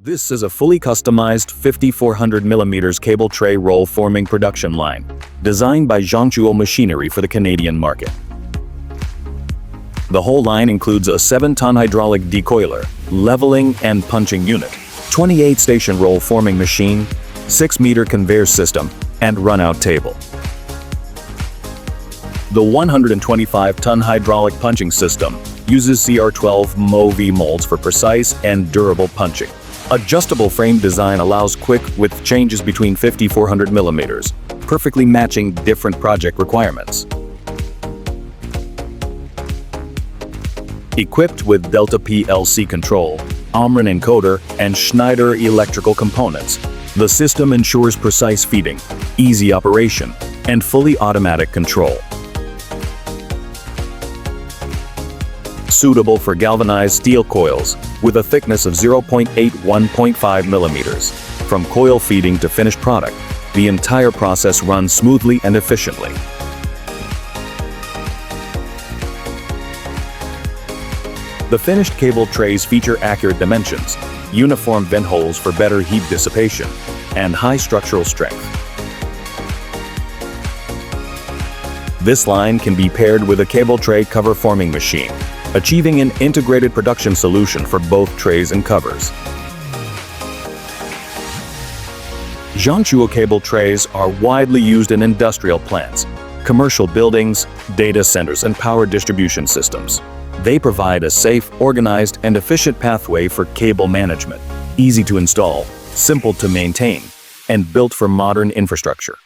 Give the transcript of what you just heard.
This is a fully customized 5400mm cable tray roll forming production line, designed by Zhongtuo Machinery for the Canadian market. The whole line includes a 7-ton hydraulic decoiler, leveling and punching unit, 28-station roll forming machine, 6-meter conveyor system, and run-out table. The 125-ton hydraulic punching system uses CR12 MOV molds for precise and durable punching. Adjustable frame design allows quick width changes between 5400mm, perfectly matching different project requirements. Equipped with Delta PLC control, Omron encoder, and Schneider electrical components, the system ensures precise feeding, easy operation, and fully automatic control. Suitable for galvanized steel coils with a thickness of 0.81.5 millimeters. From coil feeding to finished product, the entire process runs smoothly and efficiently. The finished cable trays feature accurate dimensions, uniform vent holes for better heat dissipation, and high structural strength. This line can be paired with a cable tray cover forming machine, achieving an integrated production solution for both trays and covers. Zhongtuo cable trays are widely used in industrial plants, commercial buildings, data centers, and power distribution systems. They provide a safe, organized, and efficient pathway for cable management, easy to install, simple to maintain, and built for modern infrastructure.